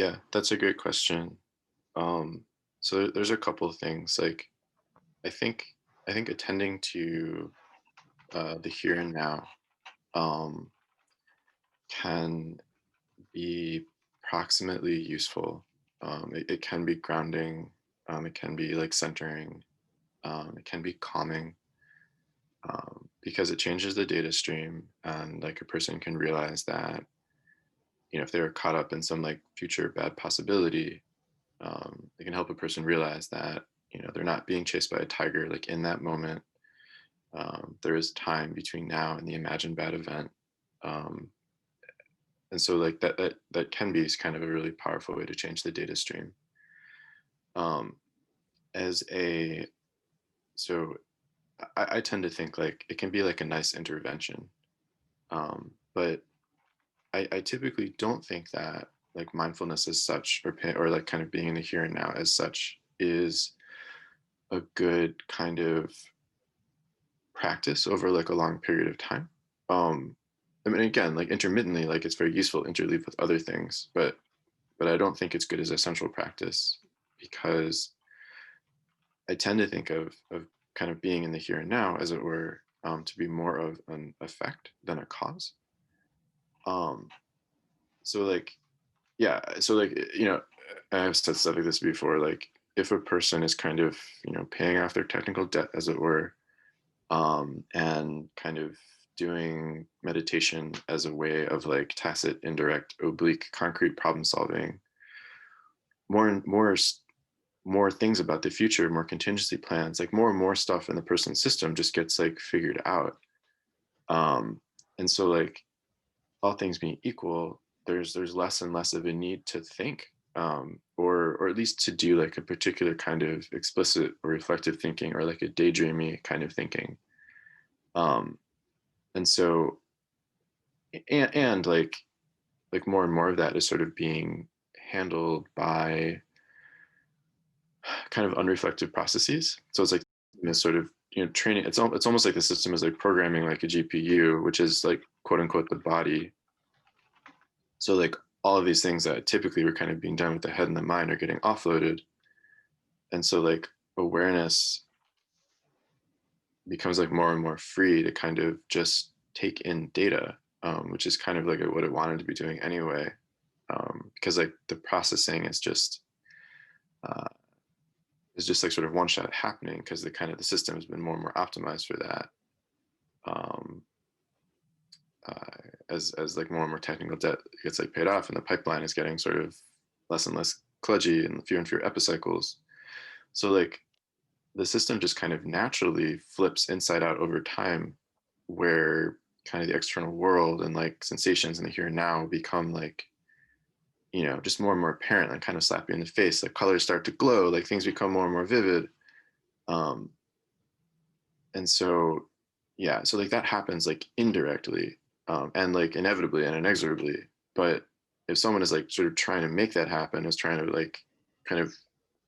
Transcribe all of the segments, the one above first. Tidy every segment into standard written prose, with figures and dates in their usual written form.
Yeah, that's a great question. Um, so there's a couple of things. Like I think I think attending to the here and now um, can be proximately useful. It can be grounding. It can be like centering. It can be calming because it changes the data stream, and like a person can realize that if they're caught up in some like future bad possibility, it can help a person realize that they're not being chased by a tiger like in that moment. There is time between now and the imagined bad event. um, and so like that can be kind of a really powerful way to change the data stream. um, as a so I tend to think like it can be like a nice intervention, but I typically don't think that like mindfulness as such, or like kind of being in the here and now as such, is a good kind of practice over like a long period of time. I mean, again, like intermittently, like it's very useful to interleave with other things, but I don't think it's good as a central practice because I tend to think of kind of being in the here and now, as it were, to be more of an effect than a cause. Um, so like, yeah, so like I've said stuff like this before. Like, if a person is kind of paying off their technical debt, as it were, and kind of doing meditation as a way of like tacit, indirect, oblique, concrete problem solving, more and more things about the future, more contingency plans, like more and more stuff in the person's system just gets like figured out. Um, and so like all things being equal, there's less and less of a need to think, or at least to do like a particular kind of explicit or reflective thinking, or like a daydreamy kind of thinking. Um, and so and like more and more of that is sort of being handled by kind of unreflective processes. So it's like sort of training. It's almost like the system is like programming like a GPU, which is like quote unquote the body. So like all of these things that typically were kind of being done with the head and the mind are getting offloaded, and so like awareness becomes like more and more free to kind of just take in data, which is kind of like what it wanted to be doing anyway, because like the processing uh, is just like sort of one shot happening because the system has been more and more optimized for that. Um, as like more and more technical debt gets like paid off, and the pipeline is getting sort of less and less kludgy and fewer epicycles. So like the system just kind of naturally flips inside out over time, where kind of the external world and like sensations in the here and now become like just more and more apparent, like kind of slap you in the face, like colors start to glow, like things become more and more vivid. um, and so yeah, so like that happens like indirectly, and like inevitably and inexorably. But if someone is like sort of trying to make that happen, is trying to like kind of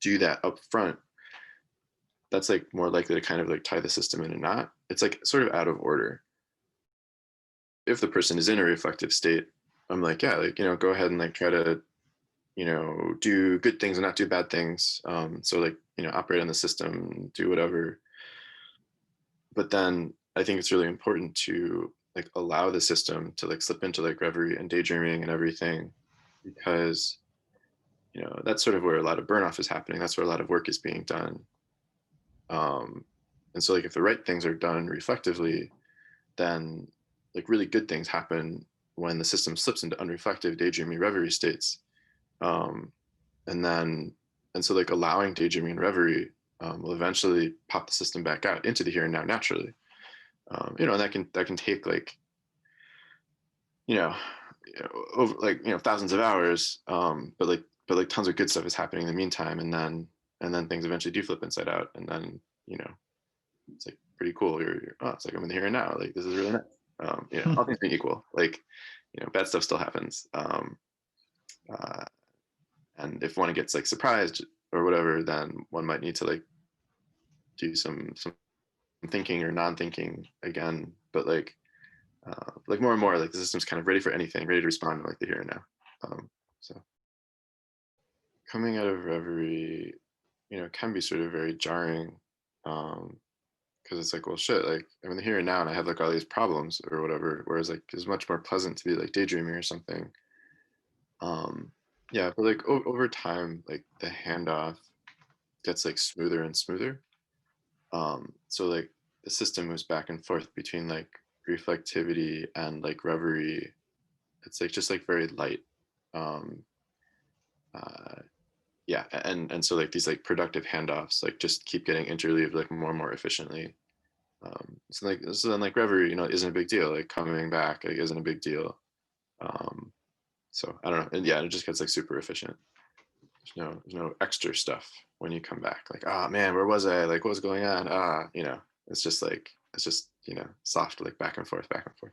do that up front, that's like more likely to kind of like tie the system in a knot. It's like sort of out of order. If the person is in a reflective state, I'm like, yeah, like go ahead and like try to do good things and not do bad things. So like operate on the system, do whatever. But then I think it's really important to like allow the system to like slip into like reverie and daydreaming and everything, because that's sort of where a lot of burn off is happening. That's where a lot of work is being done. um, and so like if the right things are done reflectively, then like really good things happen when the system slips into unreflective daydreamy reverie states. um, and then and so like allowing daydreaming and reverie will eventually pop the system back out into the here and now naturally. And that can take like you know over like thousands of hours, but like tons of good stuff is happening in the meantime, and then things eventually do flip inside out, and then you know it's like pretty cool. Oh, it's like I'm in the here and now, like this is really nice. All things being equal, like bad stuff still happens. Uh, and if one gets like surprised or whatever, then one might need to like do some thinking or non-thinking again. But like more and more, like the system's kind of ready for anything, ready to respond to like the here and now. So coming out of reverie, can be sort of very jarring. Um, because it's like, well, shit, like I'm in the here and now, and I have like all these problems or whatever. Whereas like it's much more pleasant to be like daydreaming or something. Um, yeah, but like over time, like the handoff gets like smoother and smoother. So like the system moves back and forth between like reflectivity and like reverie. It's like just like very light. Um, uh, yeah, and so like these like productive handoffs like just keep getting interleaved like more and more efficiently. So then like reverie, isn't a big deal. Like coming back like isn't a big deal. Um, so I don't know, and yeah, it just gets like super efficient. There's no extra stuff when you come back. Like, ah, man, where was I? Like, what was going on? It's just like it's just soft, like back and forth, back and forth.